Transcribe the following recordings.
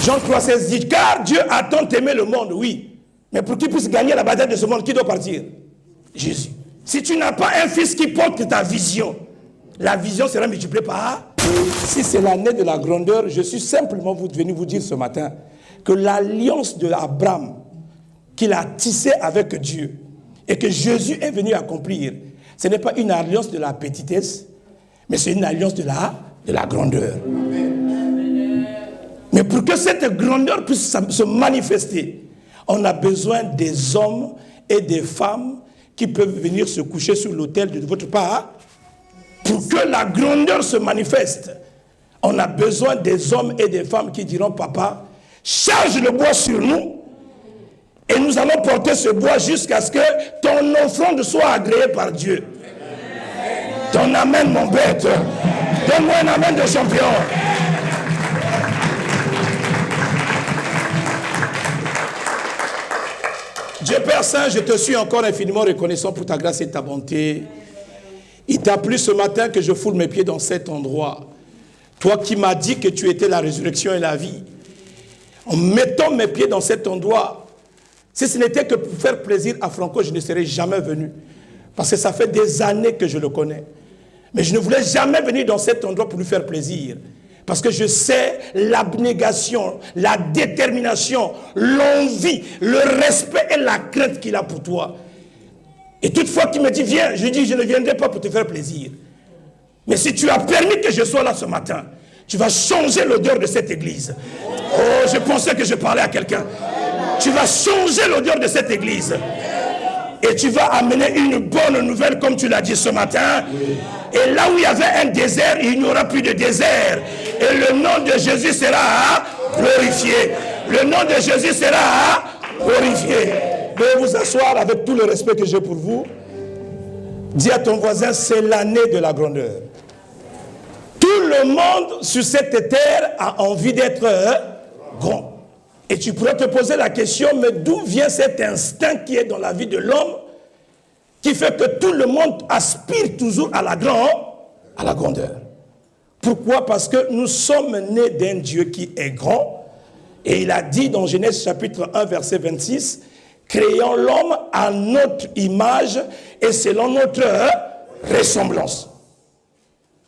Jean 3,16 dit, car Dieu a tant aimé le monde, oui. Mais pour qu'il puisse gagner la bataille de ce monde, qui doit partir? Jésus. Si tu n'as pas un fils qui porte ta vision, la vision sera multipliée par... Si c'est l'année de la grandeur, je suis simplement venu vous dire ce matin que l'alliance de Abraham qu'il a tissée avec Dieu et que Jésus est venu accomplir, ce n'est pas une alliance de la petitesse, mais c'est une alliance de la grandeur. Mais pour que cette grandeur puisse se manifester, on a besoin des hommes et des femmes qui peuvent venir se coucher sur l'autel de votre part. Pour que la grandeur se manifeste, on a besoin des hommes et des femmes qui diront, papa, charge le bois sur nous et nous allons porter ce bois jusqu'à ce que ton offrande soit agréée par Dieu. Ton amen, mon bête. Donne-moi un amen de champion. Dieu Père Saint, je te suis encore infiniment reconnaissant pour ta grâce et ta bonté. Il t'a plu ce matin que je foule mes pieds dans cet endroit. Toi qui m'as dit que tu étais la résurrection et la vie. En mettant mes pieds dans cet endroit, si ce n'était que pour faire plaisir à Franco, je ne serais jamais venu. Parce que ça fait des années que je le connais. Mais je ne voulais jamais venir dans cet endroit pour lui faire plaisir. Parce que je sais l'abnégation, la détermination, l'envie, le respect et la crainte qu'il a pour toi. Et toutefois qu'il me dit, viens, je dis, je ne viendrai pas pour te faire plaisir. Mais si tu as permis que je sois là ce matin, tu vas changer l'odeur de cette église. Oh, je pensais que je parlais à quelqu'un. Tu vas changer l'odeur de cette église. Et tu vas amener une bonne nouvelle, comme tu l'as dit ce matin. Et là où il y avait un désert, il n'y aura plus de désert. Et le nom de Jésus sera glorifié. Le nom de Jésus sera glorifié. Veuillez vous asseoir avec tout le respect que j'ai pour vous. Dis à ton voisin, c'est l'année de la grandeur. Tout le monde sur cette terre a envie d'être grand. Et tu pourrais te poser la question, mais d'où vient cet instinct qui est dans la vie de l'homme, qui fait que tout le monde aspire toujours à la grandeur. Pourquoi? Parce que nous sommes nés d'un Dieu qui est grand. Et il a dit dans Genèse chapitre 1, verset 26, créons l'homme à notre image et selon notre ressemblance.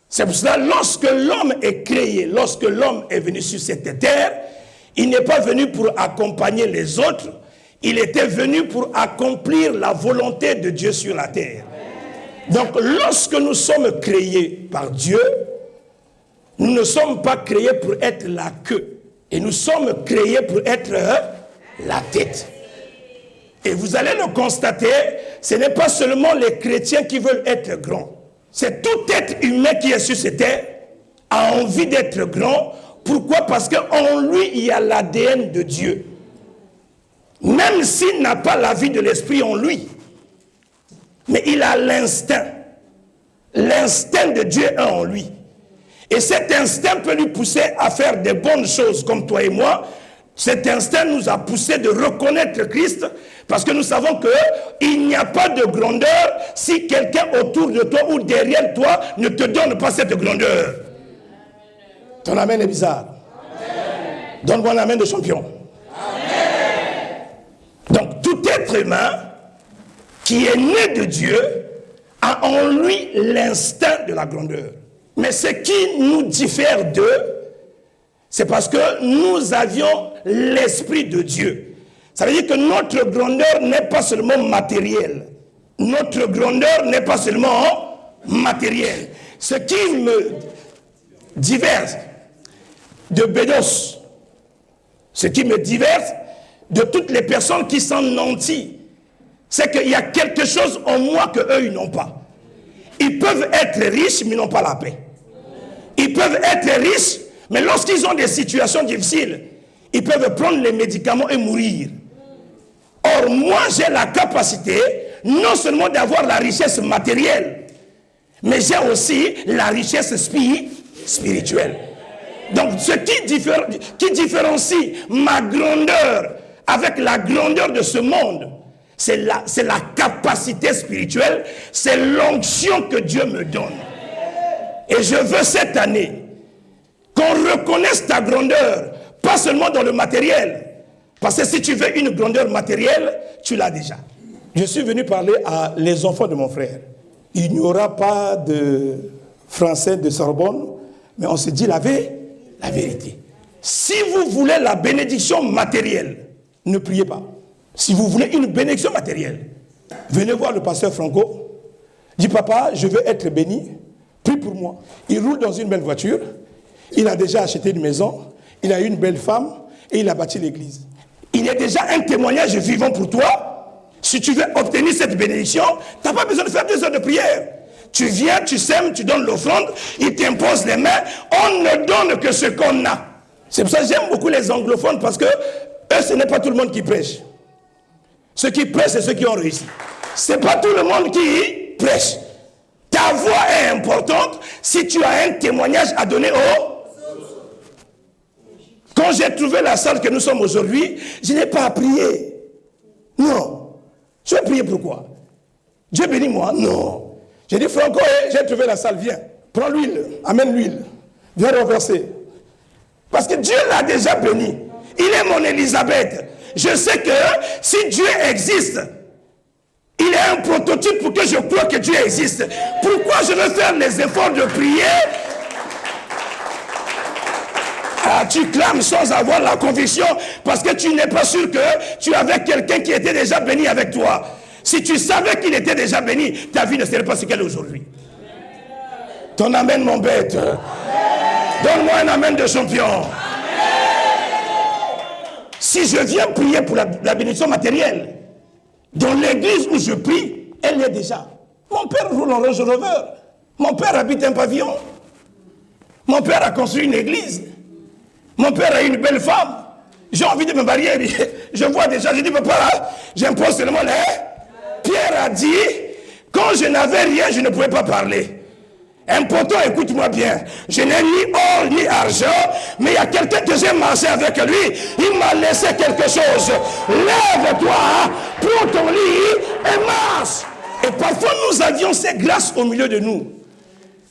C'est pour cela, lorsque l'homme est créé, lorsque l'homme est venu sur cette terre, il n'est pas venu pour accompagner les autres, il était venu pour accomplir la volonté de Dieu sur la terre. Donc, lorsque nous sommes créés par Dieu, nous ne sommes pas créés pour être la queue, et nous sommes créés pour être la tête. Et vous allez le constater, ce n'est pas seulement les chrétiens qui veulent être grands. C'est tout être humain qui est sur cette terre, a envie d'être grand. Pourquoi? Parce qu'en lui, il y a l'ADN de Dieu. Même s'il n'a pas la vie de l'esprit en lui, mais il a l'instinct. L'instinct de Dieu est en lui. Et cet instinct peut lui pousser à faire des bonnes choses comme toi et moi. Cet instinct nous a poussé de reconnaître Christ parce que nous savons qu'il n'y a pas de grandeur si quelqu'un autour de toi ou derrière toi ne te donne pas cette grandeur. Ton amen est bizarre. Donne-moi un amen de champion. Amen. Donc tout être humain qui est né de Dieu a en lui l'instinct de la grandeur. Mais ce qui nous diffère d'eux, c'est parce que nous avions l'esprit de Dieu. Ça veut dire que notre grandeur n'est pas seulement matérielle. Notre grandeur n'est pas seulement matérielle. Ce qui me diverse de Bédos, ce qui me diverse de toutes les personnes qui sont nantis, c'est qu'il y a quelque chose en moi qu'eux, ils n'ont pas. Ils peuvent être riches, mais ils n'ont pas la paix. Ils peuvent être riches, mais lorsqu'ils ont des situations difficiles, ils peuvent prendre les médicaments et mourir. Or, moi, j'ai la capacité, non seulement d'avoir la richesse matérielle, mais j'ai aussi la richesse spirituelle. Donc, ce qui différencie ma grandeur avec la grandeur de ce monde, c'est la capacité spirituelle, c'est l'onction que Dieu me donne. Et je veux cette année qu'on reconnaisse ta grandeur, Pas seulement dans le matériel. Parce que si tu veux une grandeur matérielle, tu l'as déjà. Je suis venu parler à les enfants de mon frère. Il n'y aura pas de français de Sorbonne, mais on se dit la vérité. Si vous voulez la bénédiction matérielle, ne priez pas. Si vous voulez une bénédiction matérielle, venez voir le pasteur Franco. Dis, papa, je veux être béni. Prie pour moi. Il roule dans une belle voiture. Il a déjà acheté une maison. Il a eu une belle femme. Et il a bâti l'église. Il est déjà un témoignage vivant pour toi. Si tu veux obtenir cette bénédiction, tu n'as pas besoin de faire 2 heures de prière. Tu viens, tu sèmes, tu donnes l'offrande. Il t'impose les mains. On ne donne que ce qu'on a. C'est pour ça que j'aime beaucoup les anglophones parce que eux, ce n'est pas tout le monde qui prêche. Ceux qui prêchent, c'est ceux qui ont réussi. Ce n'est pas tout le monde qui prêche. Ta voix est importante si tu as un témoignage à donner aux... Quand j'ai trouvé la salle que nous sommes aujourd'hui, je n'ai pas à prier. Non. Je vais prier pourquoi? Dieu bénit moi? Non. J'ai dit, Franco, j'ai trouvé la salle, viens. Prends l'huile, amène l'huile. Viens renverser. Parce que Dieu l'a déjà béni. Il est mon Élisabeth. Je sais que si Dieu existe, il est un prototype pour que je croie que Dieu existe. Pourquoi je veux faire les efforts de prier? Ah, tu clames sans avoir la conviction parce que tu n'es pas sûr que tu avais quelqu'un qui était déjà béni avec toi. Si tu savais qu'il était déjà béni, ta vie ne serait pas ce qu'elle est aujourd'hui. Ton amen m'embête. Donne-moi un amen de champion. Si je viens prier pour la bénédiction matérielle, dans l'église où je prie, elle est déjà. Mon père roule en Range Rover. Mon père habite un pavillon. Mon père a construit une église. Mon père a une belle femme. J'ai envie de me marier. Je vois déjà, je dis, papa, j'impose seulement les... Pierre a dit, quand je n'avais rien, je ne pouvais pas parler. Un poteau, écoute-moi bien. Je n'ai ni or ni argent, mais il y a quelqu'un que j'ai marché avec lui. Il m'a laissé quelque chose. Lève-toi, prends ton lit et marche. Et parfois, nous avions ces grâces au milieu de nous.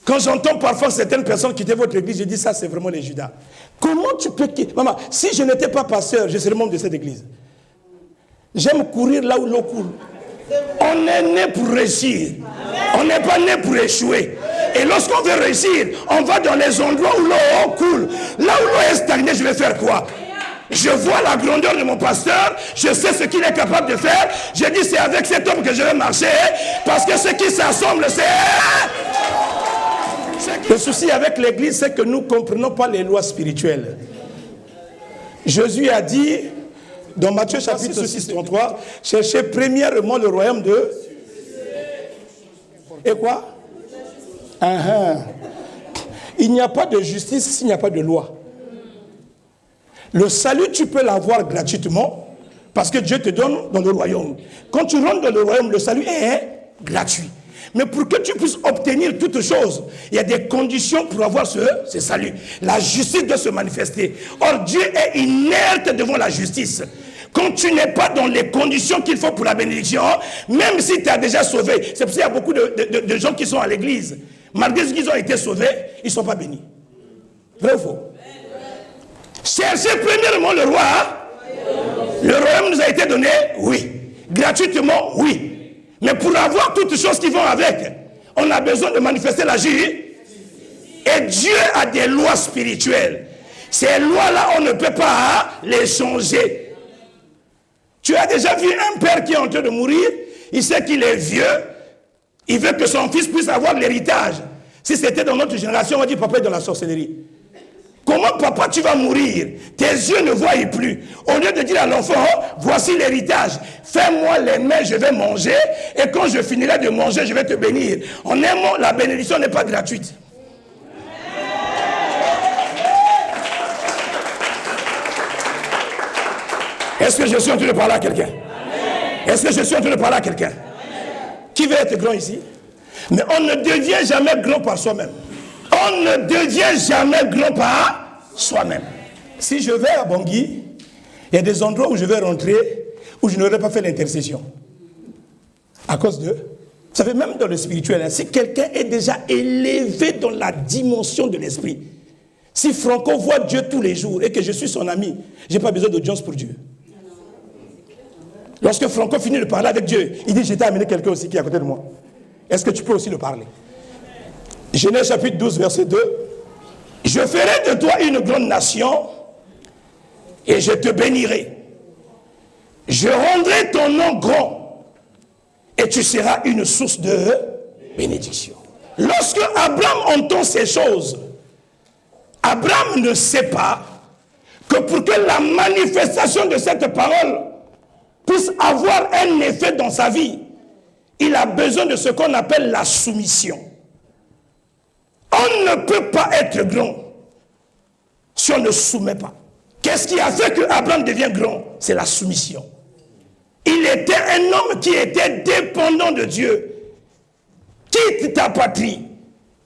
Quand j'entends parfois certaines personnes quitter votre église, je dis ça, c'est vraiment les Judas. Comment tu peux... Maman, si je n'étais pas pasteur, je serais membre de cette église. J'aime courir là où l'eau coule. On est né pour réussir. On n'est pas né pour échouer. Et lorsqu'on veut réussir, on va dans les endroits où l'eau coule. Là où l'eau est stagnée, je vais faire quoi? Je vois la grandeur de mon pasteur, je sais ce qu'il est capable de faire. Je dis, c'est avec cet homme que je vais marcher, parce que ce qui s'assemble, c'est... Le souci avec l'église, c'est que nous ne comprenons pas les lois spirituelles. Jésus a dit, dans Matthieu chapitre 6, 33, cherchez premièrement le royaume de... Et quoi? Il n'y a pas de justice s'il n'y a pas de loi. Le salut, tu peux l'avoir gratuitement parce que Dieu te donne dans le royaume. Quand tu rentres dans le royaume, le salut est gratuit. Mais pour que tu puisses obtenir toute chose, il y a des conditions pour avoir ce salut. La justice doit se manifester. Or, Dieu est inerte devant la justice. Quand tu n'es pas dans les conditions qu'il faut pour la bénédiction, même si tu as déjà sauvé, c'est pour ça qu'il y a beaucoup de gens qui sont à l'église. Malgré ce qu'ils ont été sauvés, ils ne sont pas bénis. Vrai ou faux? Cherchez premièrement le roi. Le royaume nous a été donné, oui. Gratuitement, oui. Mais pour avoir toutes les choses qui vont avec, on a besoin de manifester la justice. Et Dieu a des lois spirituelles. Ces lois-là, on ne peut pas les changer. Tu as déjà vu un père qui est en train de mourir, il sait qu'il est vieux, il veut que son fils puisse avoir l'héritage. Si c'était dans notre génération, on dit papa est dans la sorcellerie. Comment papa tu vas mourir? Tes yeux ne voient plus. Au lieu de dire à l'enfant, voici l'héritage, fais-moi les mains, je vais manger, et quand je finirai de manger, je vais te bénir. En un mot, la bénédiction n'est pas gratuite. Est-ce que je suis en train de parler à quelqu'un? Est-ce que je suis en train de parler à quelqu'un? Qui veut être grand ici? Mais on ne devient jamais grand par soi-même. On ne devient jamais grand par soi-même. Si je vais à Bangui, il y a des endroits où je vais rentrer où je n'aurais pas fait l'intercession. À cause de... Vous savez, même dans le spirituel, si quelqu'un est déjà élevé dans la dimension de l'esprit, Si Franco voit Dieu tous les jours et que je suis son ami, je n'ai pas besoin d'audience pour Dieu. Lorsque Franco finit de parler avec Dieu, il dit, je t'ai amené quelqu'un aussi qui est à côté de moi. Est-ce que tu peux aussi le parler? Genèse chapitre 12, verset 2. Je ferai de toi une grande nation et je te bénirai. Je rendrai ton nom grand et tu seras une source de bénédiction. Lorsque Abraham entend ces choses, Abraham ne sait pas que pour que la manifestation de cette parole puisse avoir un effet dans sa vie, il a besoin de ce qu'on appelle la soumission. On ne peut pas être grand si on ne soumet pas. Qu'est-ce qui a fait que Abraham devient grand? C'est la soumission. Il était un homme qui était dépendant de Dieu. Quitte ta patrie,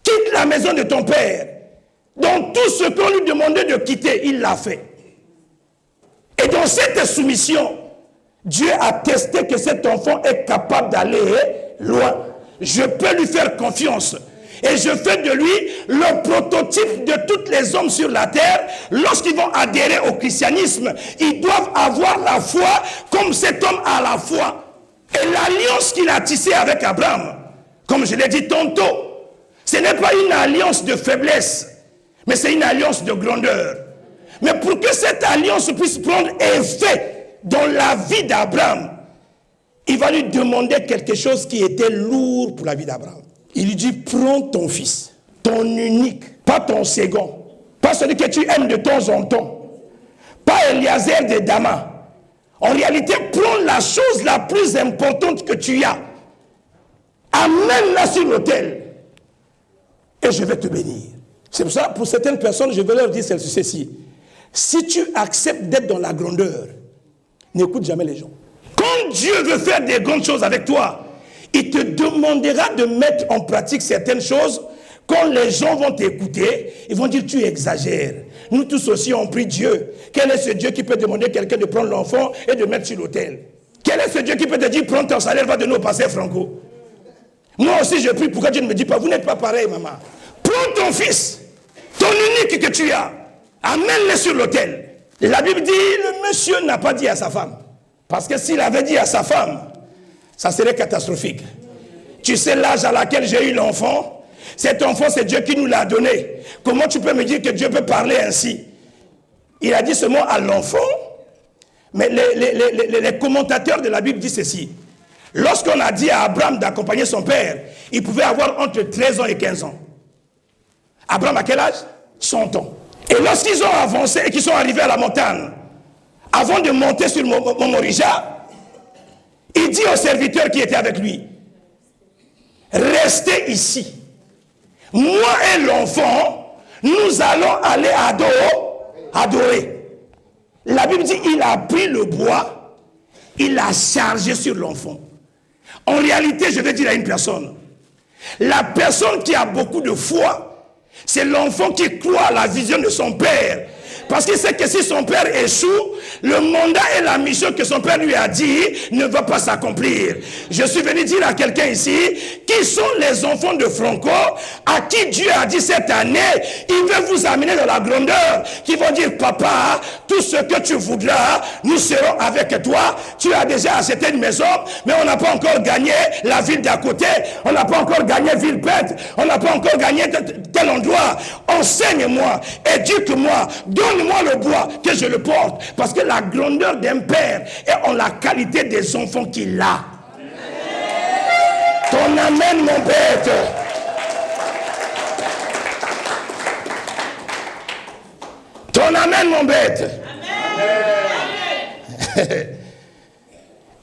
quitte la maison de ton père. Donc tout ce qu'on lui demandait de quitter, il l'a fait. Et dans cette soumission, Dieu a testé que cet enfant est capable d'aller loin. Je peux lui faire confiance. Et je fais de lui le prototype de tous les hommes sur la terre. Lorsqu'ils vont adhérer au christianisme, ils doivent avoir la foi comme cet homme a la foi. Et l'alliance qu'il a tissée avec Abraham, comme je l'ai dit tantôt, ce n'est pas une alliance de faiblesse, mais c'est une alliance de grandeur. Mais pour que cette alliance puisse prendre effet dans la vie d'Abraham, il va lui demander quelque chose qui était lourd pour la vie d'Abraham. Il lui dit, prends ton fils, ton unique, pas ton second, pas celui que tu aimes de temps en temps, pas Eliezer de Dama. En réalité, prends la chose la plus importante que tu as, amène-la sur l'autel et je vais te bénir. C'est pour ça, pour certaines personnes, je vais leur dire ceci. Si tu acceptes d'être dans la grandeur, n'écoute jamais les gens. Quand Dieu veut faire des grandes choses avec toi, il te demandera de mettre en pratique certaines choses. Quand les gens vont t'écouter, ils vont dire tu exagères. Nous tous aussi on prie Dieu. Quel est ce Dieu qui peut demander à quelqu'un de prendre l'enfant et de mettre sur l'autel? Quel est ce Dieu qui peut te dire prends ton salaire, va donner au pasteur Franco? Moi aussi je prie, pourquoi Dieu ne me dit pas vous n'êtes pas pareil maman? Prends ton fils, ton unique que tu as, amène-le sur l'autel. La Bible dit le monsieur n'a pas dit à sa femme. Parce que s'il avait dit à sa femme, ça serait catastrophique. Tu sais l'âge à laquelle j'ai eu l'enfant? Cet enfant, c'est Dieu qui nous l'a donné. Comment tu peux me dire que Dieu peut parler ainsi? Il a dit ce mot à l'enfant, mais les commentateurs de la Bible disent ceci. Lorsqu'on a dit à Abraham d'accompagner son père, il pouvait avoir entre 13 ans et 15 ans. Abraham à quel âge? 100 ans. Et lorsqu'ils ont avancé et qu'ils sont arrivés à la montagne, avant de monter sur Momorija, il dit aux serviteurs qui étaient avec lui, restez ici. Moi et l'enfant, nous allons aller adorer. La Bible dit, il a pris le bois, il l'a chargé sur l'enfant. En réalité, je vais dire à une personne, la personne qui a beaucoup de foi, c'est l'enfant qui croit à la vision de son père. Parce qu'il sait que si son père échoue, le mandat et la mission que son père lui a dit ne va pas s'accomplir. Je suis venu dire à quelqu'un ici, qui sont les enfants de Franco, à qui Dieu a dit cette année, il veut vous amener dans la grandeur, qui vont dire, papa, tout ce que tu voudras, nous serons avec toi. Tu as déjà acheté une maison, mais on n'a pas encore gagné la ville d'à côté, on n'a pas encore gagné Villepinte, on n'a pas encore gagné tel endroit. Enseigne-moi, éduque-moi, donne-moi le bois que je le porte, parce que la grandeur d'un père est en la qualité des enfants qu'il a. Ton amen, mon bête. Ton amen, mon bête.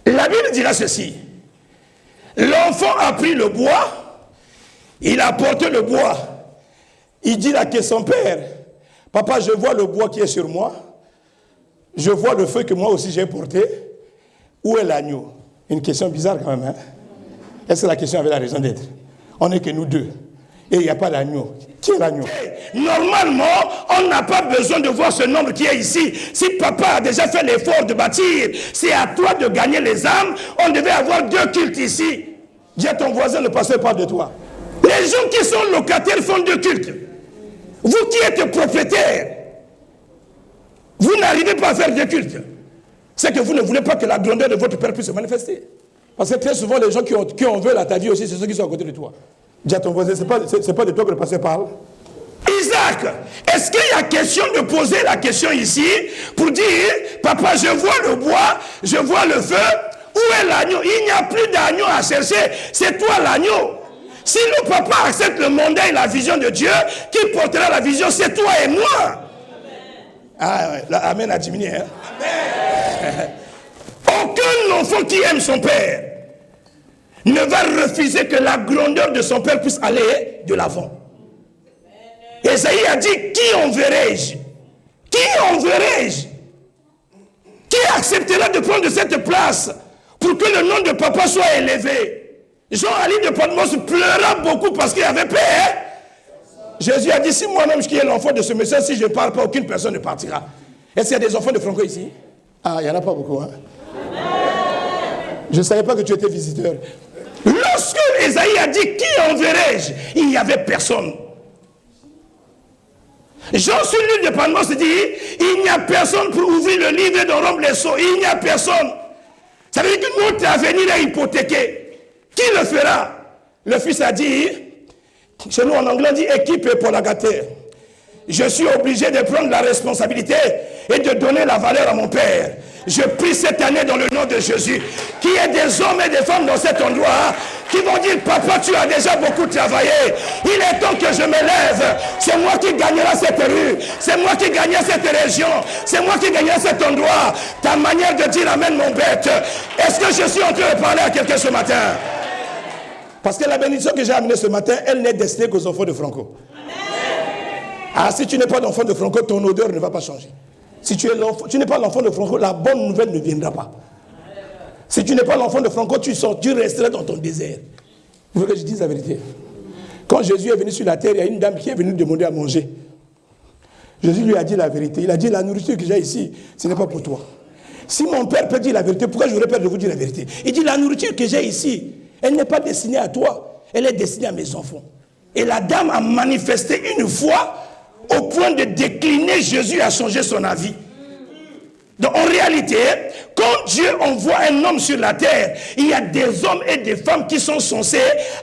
La Bible dira ceci. L'enfant a pris le bois, il a porté le bois. Il dit là que son père, papa, je vois le bois qui est sur moi, je vois le feu que moi aussi j'ai porté. Où est l'agneau? Une question bizarre quand même. Hein? Est-ce que la question avait la raison d'être? On n'est que nous deux. Et il n'y a pas d'agneau. Qui est l'agneau? Normalement, on n'a pas besoin de voir ce nombre qui est ici. Si papa a déjà fait l'effort de bâtir, c'est à toi de gagner les âmes. On devait avoir 2 cultes ici. Dis à ton voisin, le pasteur parle de toi. Les gens qui sont locataires font 2 cultes. Vous qui êtes propriétaire, vous n'arrivez pas à faire des cultes. C'est que vous ne voulez pas que la grandeur de votre Père puisse se manifester. Parce que très souvent, les gens qui en veulent à ta vie aussi, c'est ceux qui sont à côté de toi. Dis à ton voisin, c'est pas de toi que le pasteur parle. Isaac, est-ce qu'il y a question de poser la question ici pour dire, papa, je vois le bois, je vois le feu, où est l'agneau? Il n'y a plus d'agneau à chercher, c'est toi l'agneau. Si le papa accepte le mandat et la vision de Dieu, qui portera la vision, c'est toi et moi. Ah ouais, l'amen a diminué. Hein? Amen. Aucun enfant qui aime son père ne va refuser que la grandeur de son père puisse aller de l'avant. Esaïe a dit, qui enverrai-je? Qui enverrai-je? Qui acceptera de prendre cette place pour que le nom de papa soit élevé? Jean-Ali de Patmos pleura beaucoup parce qu'il avait peur. Jésus a dit, si moi-même je suis l'enfant de ce monsieur, si je ne parle pas, aucune personne ne partira. Est-ce qu'il y a des enfants de Franco ici? Ah, il n'y en a pas beaucoup. Hein? Je ne savais pas que tu étais visiteur. Lorsque Esaïe a dit, qui enverrai-je? Il n'y avait personne. Jean sur l'île de Patmos dit, il n'y a personne pour ouvrir le livre et de rompre les sceaux. Il n'y a personne. Ça veut dire que notre avenir est hypothéqué. Qui le fera? Le fils a dit, chez nous en anglais on dit équipe pour la gâter. Je suis obligé de prendre la responsabilité et de donner la valeur à mon père. Je prie cette année dans le nom de Jésus qu'il y ait des hommes et des femmes dans cet endroit qui vont dire, papa, tu as déjà beaucoup travaillé. Il est temps que je me lève. C'est moi qui gagnerai cette rue. C'est moi qui gagnerai cette région. C'est moi qui gagnerai cet endroit. Ta manière de dire amen, mon bête. Est-ce que je suis en train de parler à quelqu'un ce matin? Parce que la bénédiction que j'ai amenée ce matin, elle n'est destinée qu'aux enfants de Franco. Ah, si tu n'es pas l'enfant de Franco, ton odeur ne va pas changer. Si tu n'es pas l'enfant de Franco, la bonne nouvelle ne viendra pas. Si tu n'es pas l'enfant de Franco, tu resteras dans ton désert. Vous voulez que je dise la vérité? Quand Jésus est venu sur la terre, il y a une dame qui est venue demander à manger. Jésus lui a dit la vérité. Il a dit, la nourriture que j'ai ici, ce n'est pas pour toi. Si mon père peut dire la vérité, pourquoi j'aurais peur de vous dire la vérité? Il dit, la nourriture que j'ai ici, elle n'est pas destinée à toi, elle est destinée à mes enfants. Et la dame a manifesté une foi au point de décliner. Jésus a changé son avis. Donc en réalité, quand Dieu envoie un homme sur la terre, il y a des hommes et des femmes qui sont censés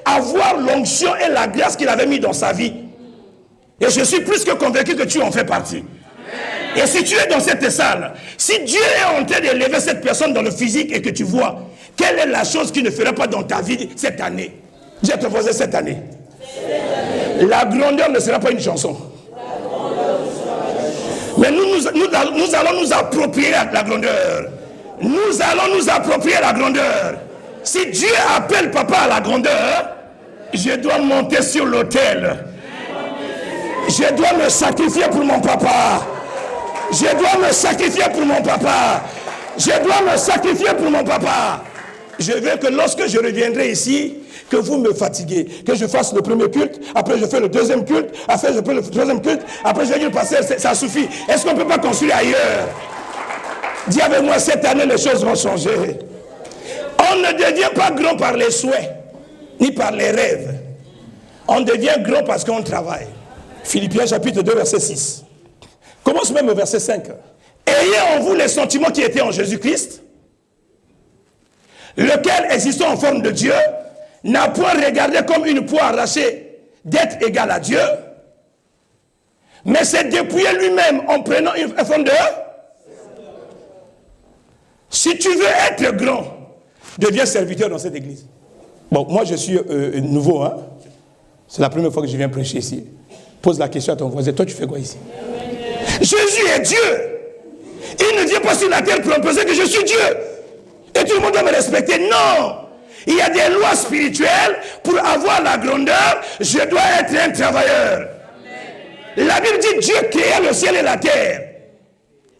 avoir l'onction et la grâce qu'il avait mis dans sa vie. Et je suis plus que convaincu que tu en fais partie. Et si tu es dans cette salle, si Dieu est en train d'élever cette personne dans le physique et que tu vois, quelle est la chose qu'il ne fera pas dans ta vie cette année? Dis à ton voisin cette année. La grandeur ne sera pas une chanson. Mais nous allons nous approprier la grandeur. Nous allons nous approprier la grandeur. Si Dieu appelle papa à la grandeur, je dois monter sur l'autel. Je dois me sacrifier pour mon papa. Je dois me sacrifier pour mon papa. Je dois me sacrifier pour mon papa. Je veux que lorsque je reviendrai ici, que vous me fatiguez, que je fasse le premier culte, après je fais le deuxième culte, après je fais le troisième culte, après je vais dire pasteur, ça suffit. Est-ce qu'on ne peut pas construire ailleurs? Dis avec moi, cette année les choses vont changer. On ne devient pas grand par les souhaits, ni par les rêves. On devient grand parce qu'on travaille. Philippiens chapitre 2 verset 6. Commence même au verset 5. Ayez en vous les sentiments qui étaient en Jésus-Christ, lequel, existant en forme de Dieu, n'a point regardé comme une proie arrachée d'être égal à Dieu, mais s'est dépouillé lui-même en prenant une forme de... Si tu veux être grand, deviens serviteur dans cette église. Bon, moi je suis nouveau, hein. C'est la première fois que je viens prêcher ici. Pose la question à ton voisin, toi tu fais quoi ici? Jésus est Dieu. Il ne vient pas sur la terre pour imposer que je suis Dieu. Et tout le monde doit me respecter. Non. Il y a des lois spirituelles. Pour avoir la grandeur, je dois être un travailleur. La Bible dit Dieu créa le ciel et la terre.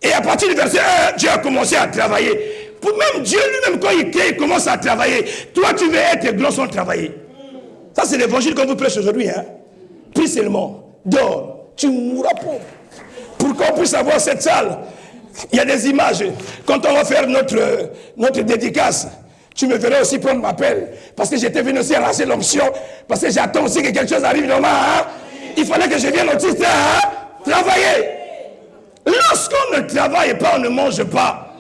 Et à partir du verset 1, Dieu a commencé à travailler. Pour même Dieu lui-même, quand il crée, il commence à travailler. Toi, tu veux être grand sans travailler. Ça, c'est l'évangile qu'on vous prêche aujourd'hui. Hein? Prie seulement. Dors. Tu mourras pauvre. Pour qu'on puisse avoir cette salle, il y a des images. Quand on va faire notre dédicace, tu me verras aussi prendre ma pelle. Parce que j'étais venu aussi arracher l'onction. Parce que j'attends aussi que quelque chose arrive dans ma... Hein? Il fallait que je vienne au titre travailler. Lorsqu'on ne travaille pas, on ne mange pas.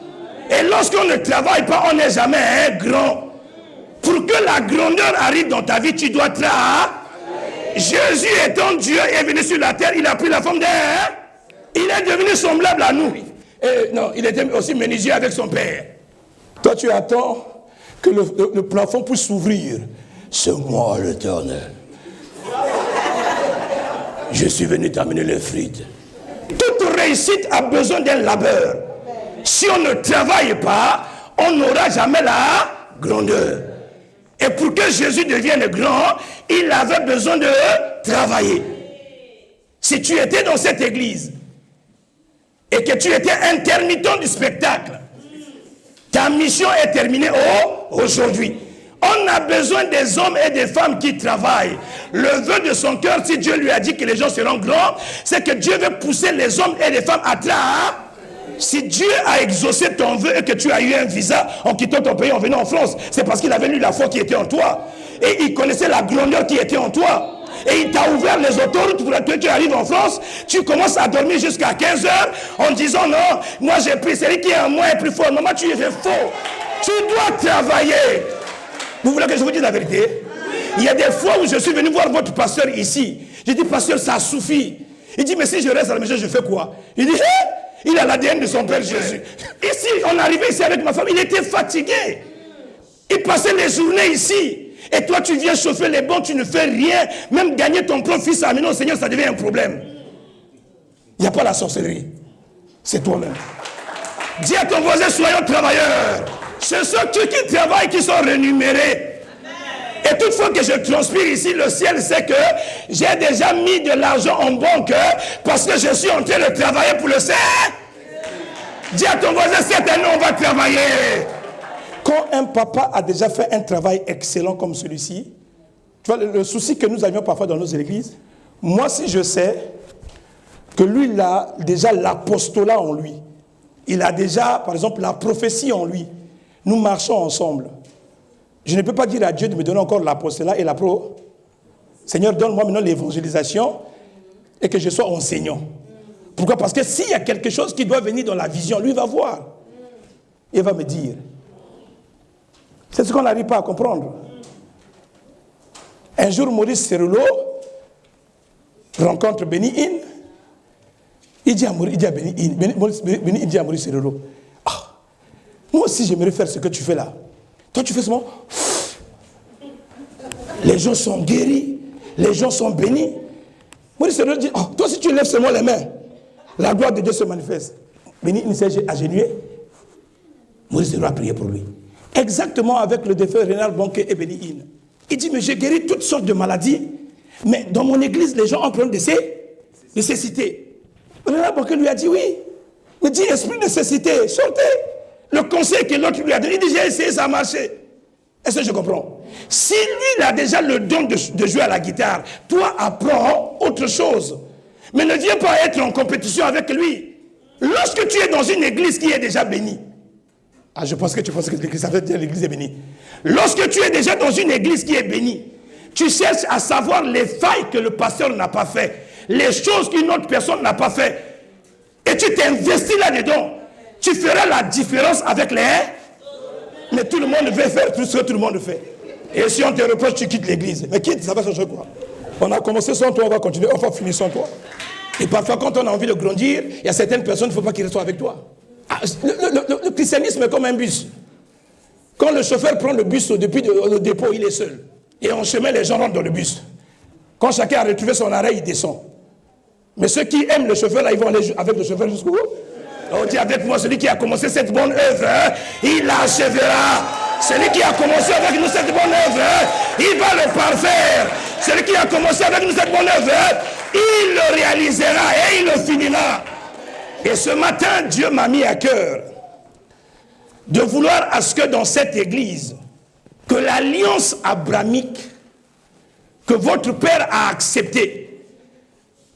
Et lorsqu'on ne travaille pas, on n'est jamais grand. Pour que la grandeur arrive dans ta vie, tu dois travailler. Jésus étant Dieu est venu sur la terre, il a pris la forme d'un. Il est devenu semblable à nous. Et non, il était aussi menuisier avec son père. Toi, tu attends que le plafond puisse s'ouvrir. C'est moi l'Éternel. Je suis venu t'amener les frites. Toute réussite a besoin d'un labeur. Si on ne travaille pas, on n'aura jamais la grandeur. Et pour que Jésus devienne grand, il avait besoin de travailler. Si tu étais dans cette église et que tu étais intermittent du spectacle, ta mission est terminée aujourd'hui. On a besoin des hommes et des femmes qui travaillent. Le vœu de son cœur, si Dieu lui a dit que les gens seront grands, c'est que Dieu veut pousser les hommes et les femmes à travailler. Si Dieu a exaucé ton vœu et que tu as eu un visa en quittant ton pays en venant en France, c'est parce qu'il avait lu la foi qui était en toi. Et il connaissait la grandeur qui était en toi. Et il t'a ouvert les autoroutes pour que tu arrives en France. Tu commences à dormir jusqu'à 15 heures en disant non, moi j'ai pris celui qui est en moi est plus fort. Maman, tu es faux. Tu dois travailler. Vous voulez que je vous dise la vérité? Il y a des fois où je suis venu voir votre pasteur ici. J'ai dit, pasteur, ça suffit. Il dit, mais si je reste à la maison, je fais quoi? Il dit, il a l'ADN de son père Jésus. Ici, on arrivait ici avec ma femme, il était fatigué. Il passait les journées ici. Et toi, tu viens chauffer les bancs, tu ne fais rien. Même gagner ton propre fils à amener au Seigneur, ça devient un problème. Il n'y a pas la sorcellerie. C'est toi-même. Dis à ton voisin, soyons travailleurs. Ce sont ceux qui travaillent qui sont rémunérés. Et toutefois que je transpire ici, le ciel sait que j'ai déjà mis de l'argent en banque parce que je suis en train de travailler pour le ciel. Dis à ton voisin, cette année on va travailler. Quand un papa a déjà fait un travail excellent comme celui-ci, tu vois le souci que nous avions parfois dans nos églises, moi si je sais que lui il a déjà l'apostolat en lui, il a déjà par exemple la prophétie en lui, nous marchons ensemble. Je ne peux pas dire à Dieu de me donner encore l'apostolat et la pro. Seigneur, donne-moi maintenant l'évangélisation et que je sois enseignant. Pourquoi? Parce que s'il y a quelque chose qui doit venir dans la vision, lui va voir. Il va me dire. C'est ce qu'on n'arrive pas à comprendre. Un jour, Maurice Cerullo rencontre Benny Hinn. Il dit à Benny Hinn, Benny Hinn dit à Maurice Cerullo, moi aussi j'aimerais faire ce que tu fais là. Toi tu fais seulement. Les gens sont guéris, les gens sont bénis. Maurice Cerullo dit, toi si tu lèves seulement les mains, la gloire de Dieu se manifeste. Benny Hinn s'est agenouillé. Maurice Cerullo a prié pour lui. Exactement avec le défunt Renard Bonquet et Benny Hinn. Il dit, mais j'ai guéri toutes sortes de maladies, mais dans mon église, les gens ont problème de cécité. Renard Bonquet lui a dit, oui, mais dit, esprit de cécité, sortez. Le conseil que l'autre lui a donné, il dit, j'ai essayé, ça a marché. Est-ce que je comprends? Si lui, il a déjà le don de jouer à la guitare, toi, apprends autre chose. Mais ne viens pas être en compétition avec lui. Lorsque tu es dans une église qui est déjà bénie, je pense que tu penses que l'église est bénie. Lorsque tu es déjà dans une église qui est bénie, tu cherches à savoir les failles que le pasteur n'a pas fait, les choses qu'une autre personne n'a pas fait, et tu t'investis là-dedans. Tu feras la différence avec les... Mais tout le monde veut faire tout ce que tout le monde fait. Et si on te reproche, tu quittes l'église. Mais quitte, ça va changer quoi? On a commencé sans toi, on va continuer, on va finir sans toi. Et parfois, quand on a envie de grandir, il y a certaines personnes, il ne faut pas qu'ils restent avec toi. Le christianisme est comme un bus. Quand le chauffeur prend le bus depuis le dépôt, il est seul. Et en chemin, les gens rentrent dans le bus. Quand chacun a retrouvé son arrêt, il descend. Mais ceux qui aiment le chauffeur, là, ils vont aller avec le chauffeur jusqu'au bout. On dit avec moi, celui qui a commencé cette bonne œuvre, il l'achèvera. Celui qui a commencé avec nous cette bonne œuvre, il va le parfaire. Celui qui a commencé avec nous cette bonne œuvre, il le réalisera et il le finira. Et ce matin, Dieu m'a mis à cœur de vouloir à ce que dans cette église, que l'alliance abrahamique que votre Père a acceptée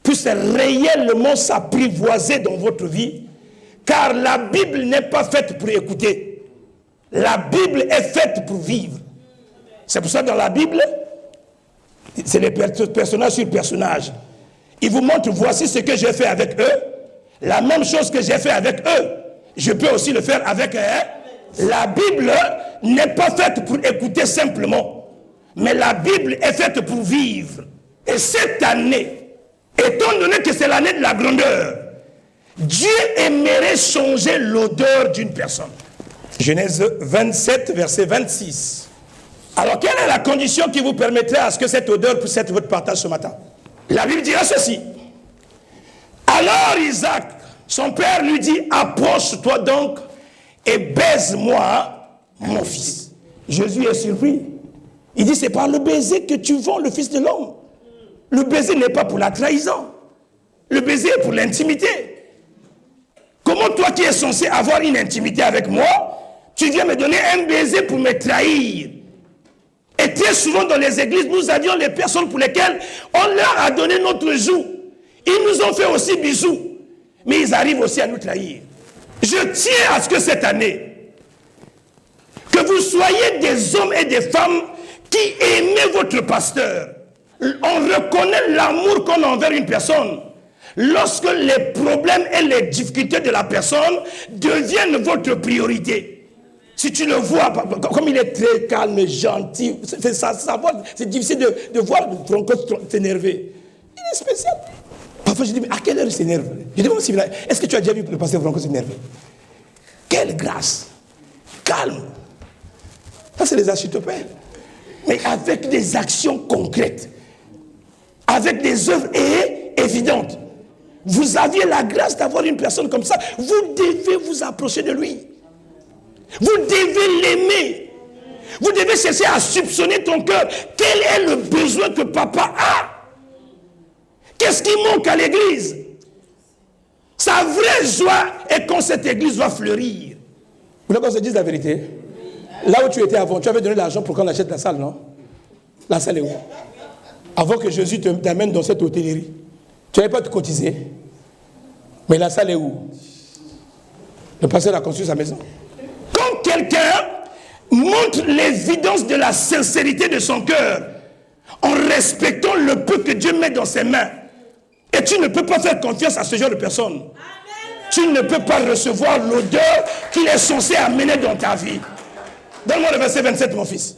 puisse réellement s'apprivoiser dans votre vie. Car la Bible n'est pas faite pour écouter. La Bible est faite pour vivre. C'est pour ça que dans la Bible, c'est les personnages sur personnages. il vous montre, voici ce que j'ai fait avec eux. La même chose que j'ai fait avec eux, je peux aussi le faire avec eux. La Bible n'est pas faite pour écouter simplement, mais la Bible est faite pour vivre. Et cette année, étant donné que c'est l'année de la grandeur, Dieu aimerait changer l'odeur d'une personne. Genèse 27, verset 26. Alors, quelle est la condition qui vous permettrait à ce que cette odeur puisse être votre partage ce matin? La Bible dira ceci. Alors Isaac, son père, lui dit, approche-toi donc et baise-moi mon fils. Jésus est surpris. Il dit, c'est par le baiser que tu vends le fils de l'homme. Le baiser n'est pas pour la trahison. Le baiser est pour l'intimité. Comment toi qui es censé avoir une intimité avec moi, tu viens me donner un baiser pour me trahir? Et très souvent dans les églises, nous avions les personnes pour lesquelles on leur a donné notre joue. Ils nous ont fait aussi bisous. Mais ils arrivent aussi à nous trahir. Je tiens à ce que cette année, que vous soyez des hommes et des femmes qui aimez votre pasteur. On reconnaît l'amour qu'on a envers une personne lorsque les problèmes et les difficultés de la personne deviennent votre priorité. Si tu le vois, comme il est très calme et gentil, c'est difficile de voir Franco s'énerver. Il est spécial. Parfois je dis, mais à quelle heure il s'énerve? Je dis, est-ce que tu as déjà vu le pasteur Franco s'énerver? Quelle grâce! Calme. Ça, c'est les architopèles. Mais avec des actions concrètes. Avec des œuvres évidentes. Vous aviez la grâce d'avoir une personne comme ça. Vous devez vous approcher de lui. Vous devez l'aimer. Vous devez chercher à soupçonner ton cœur. Quel est le besoin que papa a? Qu'est-ce qui manque à l'église? Sa vraie joie est quand cette église va fleurir. Vous voulez qu'on se dise la vérité? Là où tu étais avant, tu avais donné l'argent pour qu'on achète la salle, non? La salle est où? Avant que Jésus t'amène dans cette hôtellerie, tu n'avais pas cotisé. Mais la salle est où? Le pasteur a construit sa maison. Quand quelqu'un montre l'évidence de la sincérité de son cœur, en respectant le peu que Dieu met dans ses mains, et tu ne peux pas faire confiance à ce genre de personne. Tu ne peux pas recevoir l'odeur qu'il est censé amener dans ta vie. Donne-moi le verset 27, mon fils.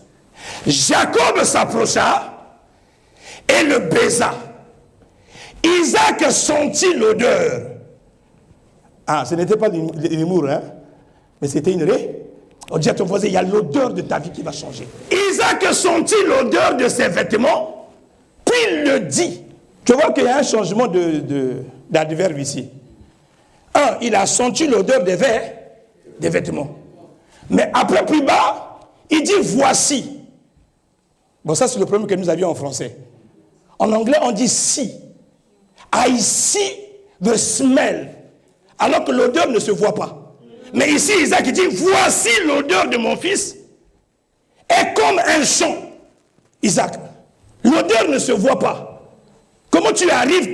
Jacob s'approcha et le baisa. Isaac sentit l'odeur. Ah, ce n'était pas l'humour, hein? Mais c'était une raie. On dit à ton voisin, il y a l'odeur de ta vie qui va changer. Isaac sentit l'odeur de ses vêtements, puis il le dit. Tu vois qu'il y a un changement d'adverbe ici. Un, il a senti l'odeur des vêtements. Mais après, plus bas, il dit voici. Bon, ça c'est le problème que nous avions en français. En anglais, on dit see. I see the smell. Alors que l'odeur ne se voit pas. Mais ici, Isaac dit, voici l'odeur de mon fils. Est comme un chant. Isaac, l'odeur ne se voit pas. Comment tu arrives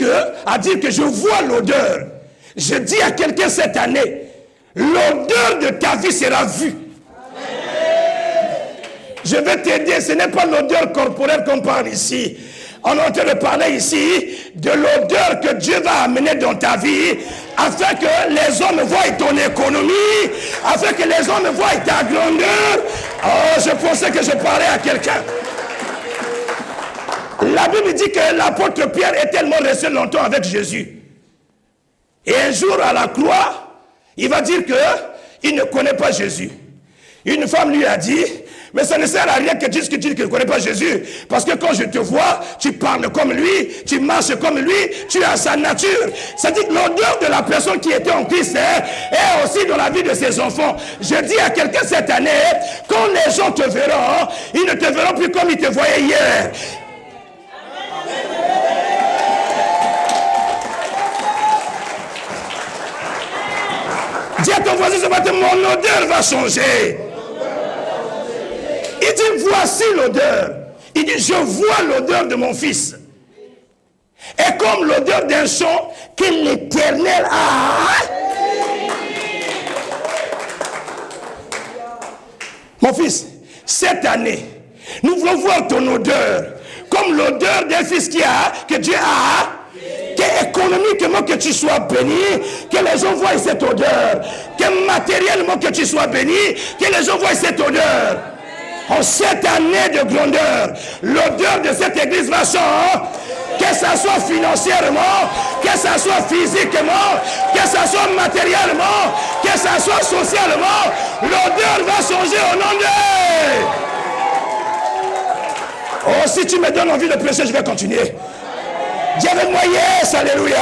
à dire que je vois l'odeur? Je dis à quelqu'un cette année, l'odeur de ta vie sera vue. Je vais t'aider, ce n'est pas l'odeur corporelle qu'on parle ici. On est en train de parler ici de l'odeur que Dieu va amener dans ta vie afin que les hommes voient ton économie, afin que les hommes voient ta grandeur. Oh, je pensais que je parlais à quelqu'un. La Bible dit que l'apôtre Pierre est tellement resté longtemps avec Jésus. Et un jour à la croix, il va dire qu'il ne connaît pas Jésus. Une femme lui a dit, mais ça ne sert à rien que tu dises que tu ne connais pas Jésus. Parce que quand je te vois, tu parles comme lui, tu marches comme lui, tu as sa nature. C'est-à-dire que l'odeur de la personne qui était en Christ est aussi dans la vie de ses enfants. Je dis à quelqu'un cette année, quand les gens te verront, ils ne te verront plus comme ils te voyaient hier. Dis à ton voisin ce matin, mon odeur va changer. Il dit, voici l'odeur. Il dit, je vois l'odeur de mon fils. Et comme l'odeur d'un chant que l'Éternel a. Mon fils, cette année, nous voulons voir ton odeur comme l'odeur d'un fils que Dieu a, qui économiquement que tu sois béni, que les gens voient cette odeur. Que matériellement que tu sois béni, que les gens voient cette odeur. En cette année de grandeur, l'odeur de cette église va changer. Que ça soit financièrement, que ça soit physiquement, que ça soit matériellement, que ça soit socialement, l'odeur va changer au nom de... Oh, si tu me donnes envie de prêcher, je vais continuer. Dis avec moi, yes, alléluia.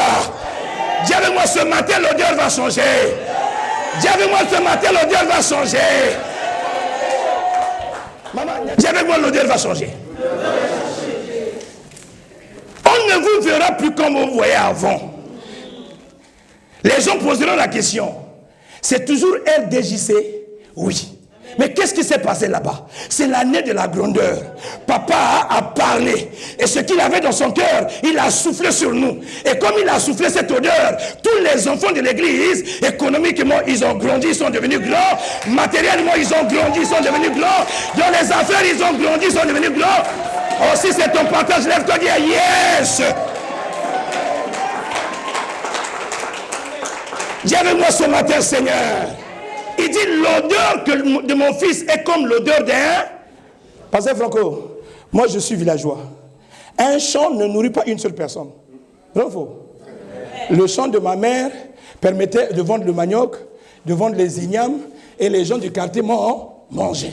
Dis avec moi, ce matin, l'odeur va changer. Dis avec moi, ce matin, l'odeur va changer. Maman, dis avec moi, l'odeur va changer. On ne vous verra plus comme vous voyez avant. Les gens poseront la question. C'est toujours RDJC? Oui. Mais qu'est-ce qui s'est passé là-bas? C'est l'année de la grandeur. Papa a parlé. Et ce qu'il avait dans son cœur, il a soufflé sur nous. Et comme il a soufflé cette odeur, tous les enfants de l'église, économiquement, ils ont grandi, ils sont devenus grands. Matériellement, ils ont grandi, ils sont devenus grands. Dans les affaires, ils ont grandi, ils sont devenus grands. Oh, si c'est ton partage, lève-toi, dis yes. Dis avec moi ce matin, Seigneur. Il dit l'odeur de mon fils est comme l'odeur d'un... Pasteur Franco, moi je suis villageois. Un champ ne nourrit pas une seule personne. Bravo. Le champ de ma mère permettait de vendre le manioc, de vendre les ignames, et les gens du quartier mangeaient.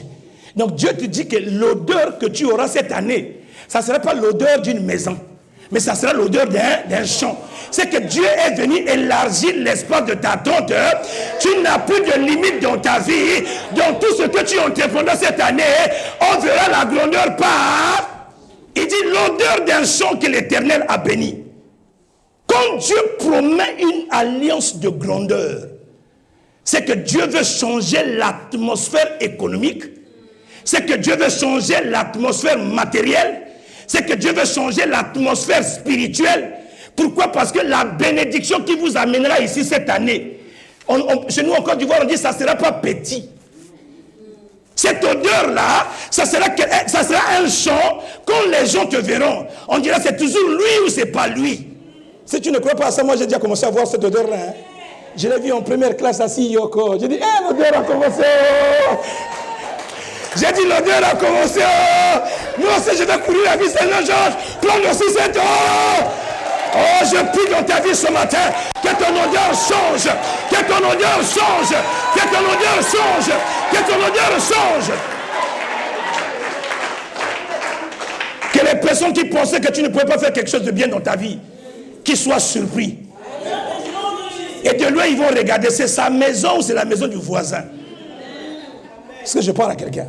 Donc Dieu te dit que l'odeur que tu auras cette année, ça ne sera pas l'odeur d'une maison, mais ça sera l'odeur d'un champ. C'est que Dieu est venu élargir l'espace de ta tente. Tu n'as plus de limite dans ta vie. Dans tout ce que tu entreprendras cette année, on verra la grandeur par... Il dit l'odeur d'un champ que l'Éternel a béni. Quand Dieu promet une alliance de grandeur, c'est que Dieu veut changer l'atmosphère économique. C'est que Dieu veut changer l'atmosphère matérielle. C'est que Dieu veut changer l'atmosphère spirituelle. Pourquoi? Parce que la bénédiction qui vous amènera ici cette année, chez nous en Côte d'Ivoire, on dit ça ne sera pas petit. Cette odeur-là, ça sera un chant. Quand les gens te verront, on dira c'est toujours lui ou c'est pas lui. Si tu ne crois pas à ça, moi j'ai déjà commencé à voir cette odeur-là. Hein. Je l'ai vu en première classe assis, Yoko. J'ai dit, l'odeur a commencé. J'ai dit, l'odeur a commencé. Moi aussi, je vais courir la vie, Seigneur Georges. Prendre aussi cette eau. Oh, je prie dans ta vie ce matin que ton odeur change. Que ton odeur change. Que ton odeur change. Que ton odeur change. Que les personnes qui pensaient que tu ne pouvais pas faire quelque chose de bien dans ta vie, qu'ils soient surpris. Et de loin, ils vont regarder, c'est sa maison ou c'est la maison du voisin. Est-ce que je parle à quelqu'un?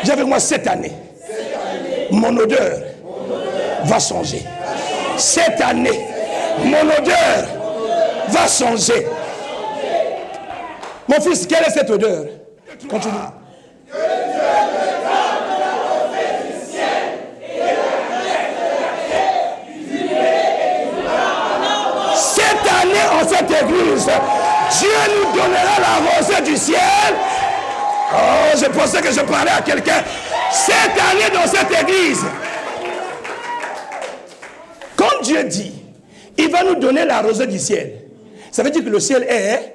Dis avec moi, cette année, mon odeur va changer. Cette année, mon odeur va changer. Mon fils, quelle est cette odeur? Continue. Cette année, en cette église, Dieu nous donnera la rosée du ciel. Oh, je pensais que je parlais à quelqu'un. Cette année, dans cette église, quand Dieu dit, il va nous donner la rosée du ciel, ça veut dire que le ciel est...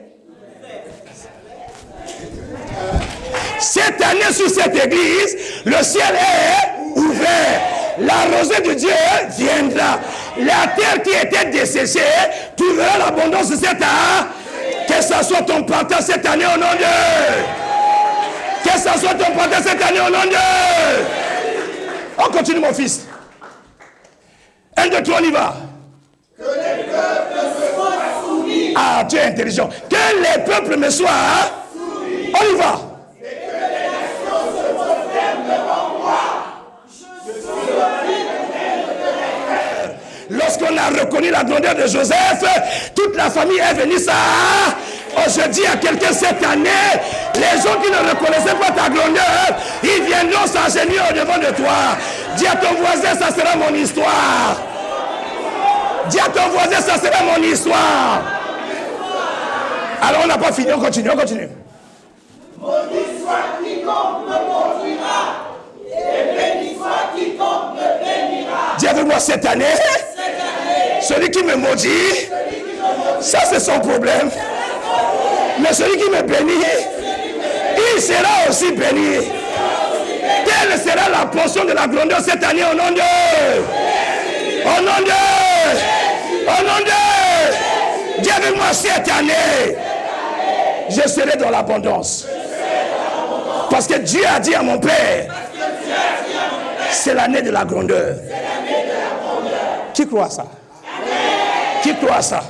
Cette année, sur cette église, le ciel est ouvert. La rosée de Dieu viendra. La terre qui était desséchée, tu verras l'abondance de cette année. Que ça soit ton partage cette année au nom de Dieu. Que ça soit ton partage cette année au nom de Dieu. On continue, mon fils. 1, 2, 3, on y va. Que les peuples me soient soumis. Ah, tu es intelligent. Que les peuples me soient soumis. On y va. Lorsqu'on a reconnu la grandeur de Joseph, toute la famille est venue ça. Oh, je dis à quelqu'un cette année, les gens qui ne reconnaissaient pas ta grandeur, ils viendront s'agenouiller au-devant de toi. Dis à ton voisin, ça sera mon histoire. Dis à ton voisin, ça sera mon histoire. Alors on n'a pas fini, on continue, on continue. Maudit soit quiconque me maudira, et béni soit quiconque me bénira. Dis avec moi cette année. Celui qui me maudit, ça c'est son problème. Mais celui qui me bénit, il sera aussi béni. Quelle sera la portion de la grandeur cette année au nom de Dieu? Au nom de Dieu. Au nom de Dieu. Dis avec moi cette année, je serai dans l'abondance. Parce que Dieu a dit à mon Père, c'est l'année de la grandeur. Qui croit ça? Qui croit ça?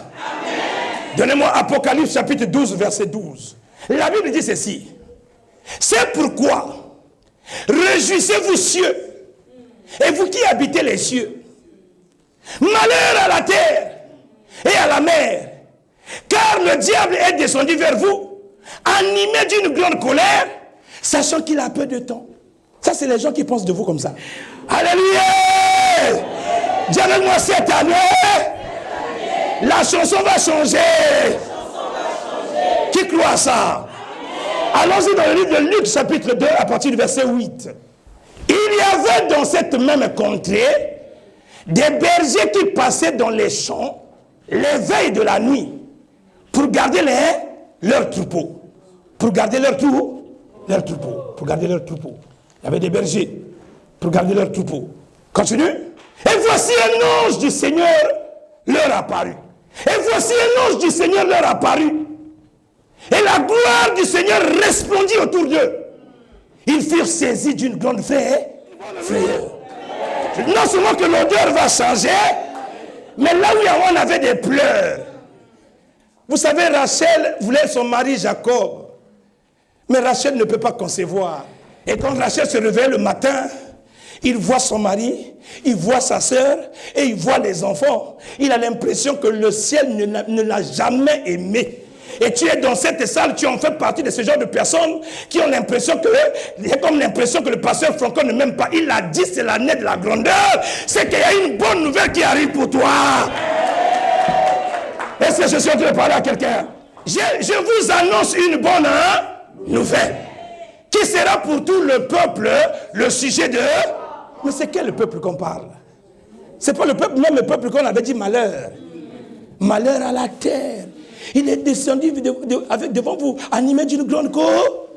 Donnez-moi Apocalypse chapitre 12, verset 12. La Bible dit ceci. C'est pourquoi réjouissez-vous cieux, et vous qui habitez les cieux. Malheur à la terre et à la mer, car le diable est descendu vers vous, animé d'une grande colère, sachant qu'il a peu de temps. Ça, c'est les gens qui pensent de vous comme ça. Alléluia! Dis avec moi cette année, la chanson va changer. Qui croit ça? Allons-y dans le livre de Luc, chapitre 2, à partir du verset 8. Il y avait dans cette même contrée des bergers qui passaient dans les champs les veilles de la nuit pour garder leurs troupeaux. Pour garder leurs troupeaux. Pour garder leurs troupeaux. Il y avait des bergers pour garder leurs troupeaux. Continue. Et voici un ange du Seigneur leur apparut. Et voici un ange du Seigneur leur apparut. Et la gloire du Seigneur resplendit autour d'eux. Ils furent saisis d'une grande frayeur. Non seulement que l'odeur va changer, mais là où on avait des pleurs. Vous savez, Rachel voulait son mari Jacob. Mais Rachel ne peut pas concevoir. Et quand Rachel se réveille le matin, il voit son mari, il voit sa sœur et il voit les enfants. Il a l'impression que le ciel ne l'a jamais aimé. Et tu es dans cette salle, tu en fais partie de ce genre de personnes qui ont l'impression que, le pasteur Franco ne m'aime pas. Il a dit, c'est l'année de la grandeur. C'est qu'il y a une bonne nouvelle qui arrive pour toi. Est-ce que je suis en train de parler à quelqu'un? Je vous annonce une bonne nouvelle. Qui sera pour tout le peuple le sujet de... Mais c'est quel peuple qu'on parle? C'est pas le peuple, même le peuple qu'on avait dit malheur. Malheur à la terre. Il est descendu avec devant vous, animé d'une grande cour.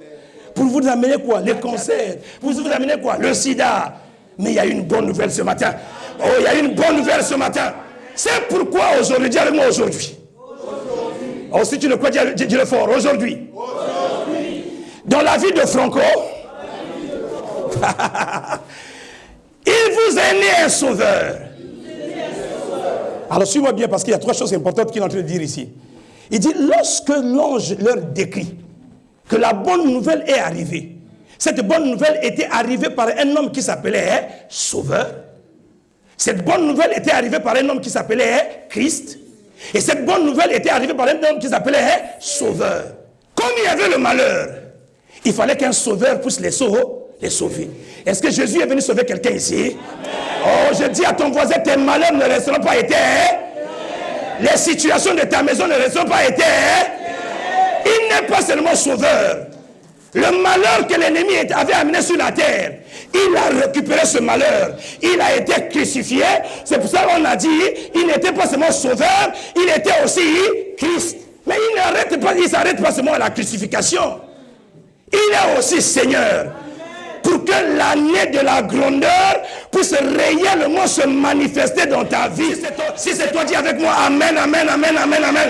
Pour vous amener quoi? Les cancers. Pour vous amener quoi? Le sida. Mais il y a une bonne nouvelle ce matin. Oh, il y a une bonne nouvelle ce matin. C'est pourquoi aujourd'hui, dis avec moi aujourd'hui. Oh, si tu le crois, dis-le fort. Aujourd'hui. Dans la vie de Franco, il vous est né un sauveur. Alors suis-moi bien parce qu'il y a trois choses importantes qu'il est en train de dire ici. Il dit, lorsque l'ange leur décrit que la bonne nouvelle est arrivée, cette bonne nouvelle était arrivée par un homme qui s'appelait Sauveur. Cette bonne nouvelle était arrivée par un homme qui s'appelait Christ. Et cette bonne nouvelle était arrivée par un homme qui s'appelait Sauveur. Comme il y avait le malheur, il fallait qu'un sauveur puisse les sauver. Est-ce que Jésus est venu sauver quelqu'un ici? Amen. Oh, je dis à ton voisin, tes malheurs ne resteront pas éteints. Les situations de ta maison ne resteront pas éteintes. Il n'est pas seulement sauveur. Le malheur que l'ennemi avait amené sur la terre, il a récupéré ce malheur. Il a été crucifié. C'est pour ça qu'on a dit, il n'était pas seulement sauveur, il était aussi Christ. Mais il ne s'arrête pas seulement à la crucifixion. Il est aussi Seigneur. Pour que l'année de la grandeur puisse réellement se manifester dans ta vie. Si c'est toi, dis avec moi Amen, Amen, Amen, Amen, Amen.